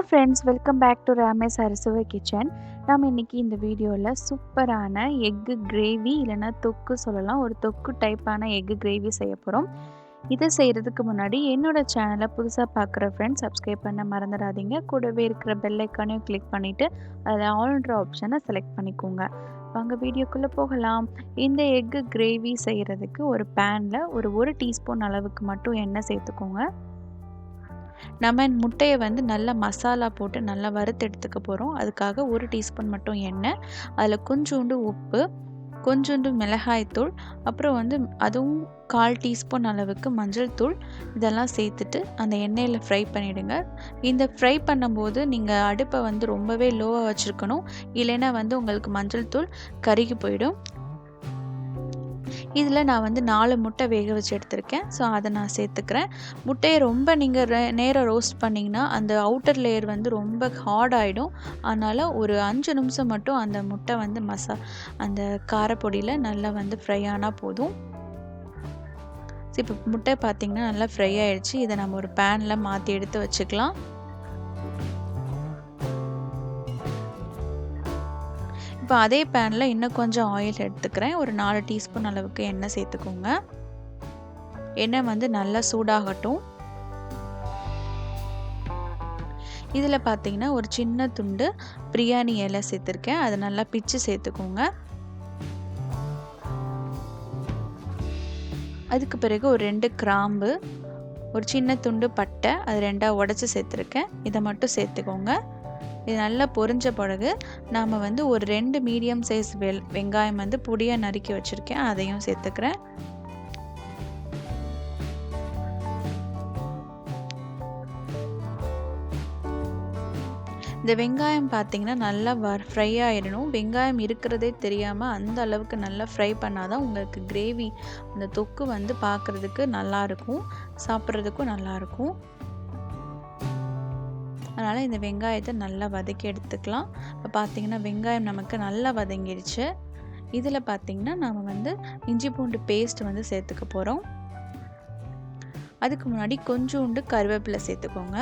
Friends, welcome back to ராமேஸ் அறுசுவை kitchen. நம்ம இன்னைக்கு இந்த வீடியோவில் சூப்பரான எக்கு கிரேவி இல்லைன்னா தொக்கு சொல்லலாம், ஒரு தொக்கு டைப்பான எக்கு கிரேவி செய்ய போகிறோம். இதை செய்கிறதுக்கு முன்னாடி என்னோட சேனலை புதுசாக பார்க்குற ஃப்ரெண்ட்ஸ் சப்ஸ்கிரைப் பண்ண மறந்துடாதீங்க. கூடவே இருக்கிற பெல் ஐக்கானையும் கிளிக் பண்ணிவிட்டு அதில் ஆல்ன்ற ஆப்ஷனை செலக்ட் பண்ணிக்கோங்க. வாங்க வீடியோக்குள்ளே போகலாம். இந்த எக்கு கிரேவி செய்கிறதுக்கு ஒரு பேனில் ஒரு டீஸ்பூன் அளவுக்கு மட்டும் எண்ணெய் சேர்த்துக்கோங்க. நம்ம முட்டையை வந்து நல்லா மசாலா போட்டு நல்லா வறுத்து எடுத்துக்க போகிறோம். அதுக்காக 1 டீஸ்பூன் மட்டும் எண்ணெய், அதில் கொஞ்சோண்டு உப்பு, கொஞ்சோண்டு மிளகாய்த்தூள், அப்புறம் வந்து அதுவும் 1/4 டீஸ்பூன் அளவுக்கு மஞ்சள் தூள், இதெல்லாம் சேர்த்துட்டு அந்த எண்ணெயில் ஃப்ரை பண்ணிவிடுங்க. இந்த ஃப்ரை பண்ணும்போது நீங்கள் அடுப்பை வந்து ரொம்பவே லோவாக வச்சுருக்கணும், இல்லைன்னா வந்து உங்களுக்கு மஞ்சள் தூள் கருகி போயிடும். இதில் நான் வந்து 4 முட்டை வேக வச்சு எடுத்திருக்கேன். ஸோ அதை நான் சேர்த்துக்கிறேன். முட்டையை ரொம்ப நீங்கள் நேரம் ரோஸ்ட் பண்ணிங்கன்னா அந்த அவுட்டர் லேயர் வந்து ரொம்ப ஹார்ட் ஆகிடும். அதனால் ஒரு 5 நிமிஷம் மட்டும் அந்த முட்டை வந்து அந்த காரப்பொடியில் நல்லா வந்து ஃப்ரை ஆனால் போதும். ஸோ இப்போ முட்டை பார்த்திங்கன்னா நல்லா ஃப்ரை ஆகிடுச்சு. இதை நம்ம ஒரு பேனில் மாற்றி எடுத்து வச்சுக்கலாம். இப்போ அதே பேனில் இன்னும் கொஞ்சம் ஆயில் எடுத்துக்கிறேன். ஒரு 4 டீஸ்பூன் அளவுக்கு எண்ணெய் சேர்த்துக்கோங்க. எண்ணெய் வந்து நல்லா சூடாகட்டும். இதில் பார்த்தீங்கன்னா ஒரு சின்ன துண்டு பிரியாணி இலை சேர்த்துருக்கேன். அதை நல்லா பிச்சு சேர்த்துக்கோங்க. அதுக்கு பிறகு ஒரு 2 கிராம்பு, ஒரு சின்ன துண்டு பட்டை, அது 2ஆக உடச்சி சேர்த்துருக்கேன். இதை மட்டும் சேர்த்துக்கோங்க. இது நல்லா பொரிஞ்ச பிறகு நாம் வந்து ஒரு 2 மீடியம் சைஸ் வெங்காயம் வந்து பொடியாக நறுக்கி வச்சுருக்கேன், அதையும் சேர்த்துக்கிறேன். இந்த வெங்காயம் பார்த்திங்கன்னா நல்லா ஃப்ரை ஆகிடணும். வெங்காயம் இருக்கிறதே தெரியாமல் அந்த அளவுக்கு நல்லா ஃப்ரை பண்ணால் தான் உங்களுக்கு கிரேவி அந்த தொக்கு வந்து பார்க்குறதுக்கு நல்லாயிருக்கும், சாப்பிட்றதுக்கும் நல்லாயிருக்கும். அதனால் இந்த வெங்காயத்தை நல்லா வதக்கி எடுத்துக்கலாம். இப்போ பார்த்திங்கன்னா வெங்காயம் நமக்கு நல்லா வதங்கிடுச்சு. இதில் பார்த்திங்கன்னா நாம் வந்து இஞ்சி பூண்டு பேஸ்ட் வந்து சேர்த்துக்க போகிறோம். அதுக்கு முன்னாடி கொஞ்சோண்டு கருவேப்பிலை சேர்த்துக்கோங்க.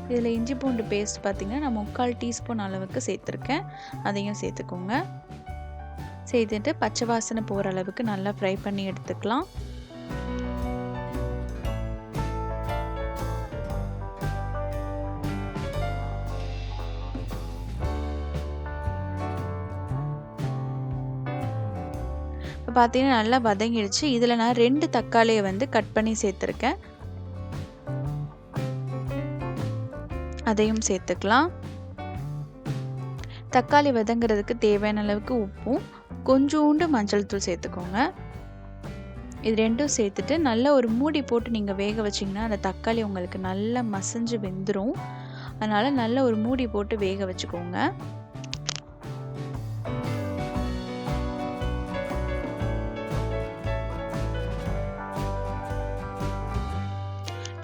இதில் இஞ்சி பூண்டு பேஸ்ட் பார்த்திங்கன்னா நான் 3/4 டீஸ்பூன் அளவுக்கு சேர்த்துருக்கேன், அதையும் சேர்த்துக்கோங்க. சேர்த்துட்டு பச்சை வாசனை போகிற அளவுக்கு நல்லா ஃப்ரை பண்ணி எடுத்துக்கலாம். இப்போ பார்த்தீங்கன்னா நல்லா வதங்கிடுச்சு. இதில் நான் 2 தக்காளியை வந்து கட் பண்ணி சேர்த்துருக்கேன், அதையும் சேர்த்துக்கலாம். தக்காளி வதங்கிறதுக்கு தேவையான அளவுக்கு உப்பும் கொஞ்சோண்டு மஞ்சள் தூள் சேர்த்துக்கோங்க. இது 2ம் சேர்த்துட்டு நல்லா ஒரு மூடி போட்டு நீங்கள் வேக வச்சிங்கன்னா அந்த தக்காளி உங்களுக்கு நல்லா மசிஞ்சு வெந்துடும். அதனால் நல்ல ஒரு மூடி போட்டு வேக வச்சுக்கோங்க.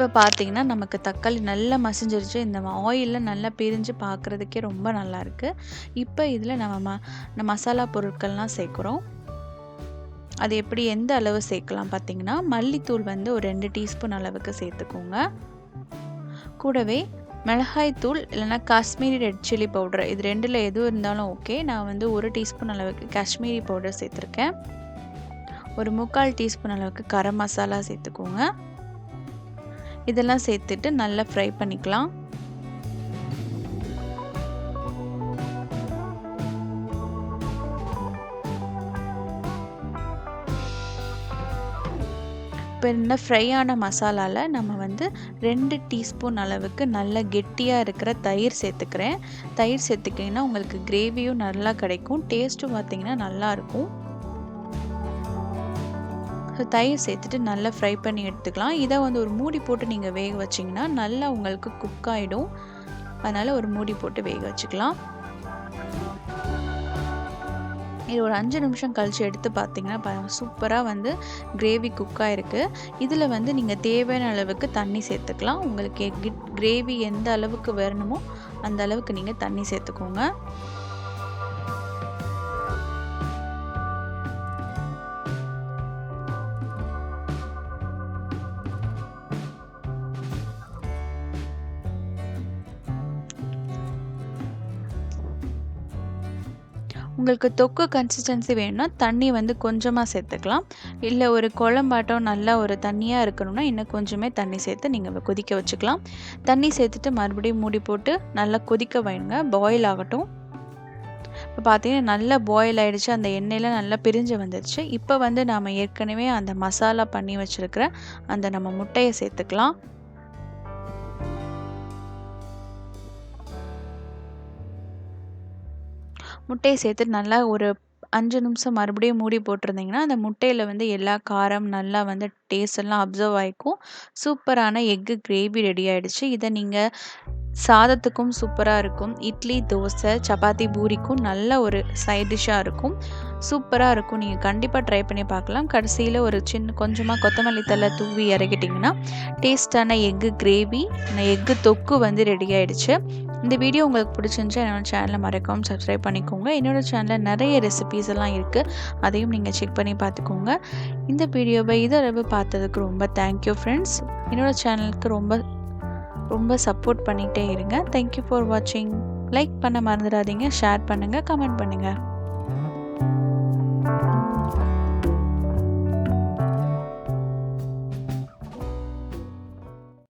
இப்போ பார்த்தீங்கன்னா நமக்கு தக்காளி நல்லா மசிஞ்சிருச்சு. இந்த ஆயிலில் நல்லா பிரிஞ்சு பார்க்குறதுக்கே ரொம்ப நல்லாயிருக்கு. இப்போ இதில் நம்ம மசாலா பொருட்கள்லாம் சேர்க்குறோம். அது எப்படி எந்த அளவு சேர்க்கலாம் பார்த்திங்கன்னா, மல்லித்தூள் வந்து ஒரு 2 டீஸ்பூன் அளவுக்கு சேர்த்துக்கோங்க. கூடவே மிளகாய்த்தூள் இல்லைனா காஷ்மீரி ரெட் சில்லி பவுடர், இது 2ல் எதுவும் இருந்தாலும் ஓகே. நான் வந்து 1 டீஸ்பூன் அளவுக்கு காஷ்மீரி பவுடர் சேர்த்துருக்கேன். ஒரு 3/4 டீஸ்பூன் அளவுக்கு கரம் மசாலா சேர்த்துக்கோங்க. இதெல்லாம் சேர்த்துட்டு நல்லா ஃப்ரை பண்ணிக்கலாம். இப்போ இந்த ஃப்ரை ஆன மசாலாவில் நம்ம வந்து 2 டீஸ்பூன் அளவுக்கு நல்ல கெட்டியாக இருக்கிற தயிர் சேர்த்துக்கிறேன். தயிர் சேர்த்துக்கிங்கன்னா உங்களுக்கு கிரேவியும் நல்லா கிடைக்கும், டேஸ்ட்டும் பார்த்திங்கன்னா நல்லாயிருக்கும். தயிர் சேர்த்துட்டு நல்லா ஃப்ரை பண்ணி எடுத்துக்கலாம். இதை வந்து ஒரு மூடி போட்டு நீங்கள் வேக வச்சிங்கன்னா நல்லா உங்களுக்கு குக் ஆகிடும். அதனால் ஒரு மூடி போட்டு வேக வச்சுக்கலாம். இது ஒரு 5 நிமிஷம் கழித்து எடுத்து பார்த்திங்கன்னா சூப்பராக வந்து கிரேவி குக் ஆகிருக்கு. இதில் வந்து நீங்கள் தேவையான அளவுக்கு தண்ணி சேர்த்துக்கலாம். உங்களுக்கு கிரேவி எந்த அளவுக்கு வரணுமோ அந்த அளவுக்கு நீங்கள் தண்ணி சேர்த்துக்கோங்க. உங்களுக்கு தொக்கு கன்சிஸ்டன்சி வேணும்னா தண்ணி வந்து கொஞ்சமாக சேர்த்துக்கலாம். இல்லை ஒரு குழம்பாட்டம் நல்லா ஒரு தண்ணியாக இருக்கணும்னா இன்னும் கொஞ்சமே தண்ணி சேர்த்து நீங்கள் கொதிக்க வச்சுக்கலாம். தண்ணி சேர்த்துட்டு மறுபடியும் மூடி போட்டு நல்லா கொதிக்க வைங்க. பாயில் ஆகட்டும். இப்போ பார்த்தீங்கன்னா நல்லா பாயில் ஆகிடுச்சு. அந்த எண்ணெயில் நல்லா பிரிஞ்சு வந்துடுச்சு. இப்போ வந்து நாம் ஏற்கனவே அந்த மசாலா பண்ணி வச்சுருக்கிற அந்த நம்ம முட்டையை சேர்த்துக்கலாம். முட்டையை சேர்த்து நல்லா ஒரு 5 நிமிஷம் மறுபடியும் மூடி போட்டிருந்தீங்கன்னா அந்த முட்டையில் வந்து எல்லா காரம் நல்லா வந்து டேஸ்ட் எல்லாம் அப்சர்வ் ஆகிக்கும். சூப்பரான எக்கு கிரேவி ரெடி ஆகிடுச்சு. இதை நீங்கள் சாதத்துக்கும் சூப்பராக இருக்கும். இட்லி, தோசை, சப்பாத்தி, பூரிக்கும் நல்ல ஒரு சைட் டிஷ்ஷாக இருக்கும். சூப்பராக இருக்கும். நீங்கள் கண்டிப்பாக ட்ரை பண்ணி பார்க்கலாம். கடைசியில் ஒரு கொஞ்சமாக கொத்தமல்லி தழை தூவி இறக்கிட்டிங்கன்னா டேஸ்டான எக்கு கிரேவி, எக்கு தொக்கு வந்து ரெடி ஆகிடுச்சு. இந்த வீடியோ உங்களுக்கு பிடிச்சிருந்துச்சா என்னோடய சேனலை மறக்காமல் சப்ஸ்கிரைப் பண்ணிக்கோங்க. என்னோடய சேனலில் நிறைய ரெசிபீஸ் எல்லாம் இருக்குது. அதையும் நீங்கள் செக் பண்ணி பார்த்துக்கோங்க. இந்த வீடியோவை இதளவு பார்த்ததுக்கு ரொம்ப தேங்க்யூ ஃப்ரெண்ட்ஸ். என்னோடய சேனலுக்கு ரொம்ப சப்போர்ட் பண்ணிகிட்டே இருங்க. தேங்க்யூ ஃபார் வாட்சிங். லைக் பண்ண மறந்துடாதீங்க. ஷேர் பண்ணுங்கள், கமெண்ட் பண்ணுங்கள்.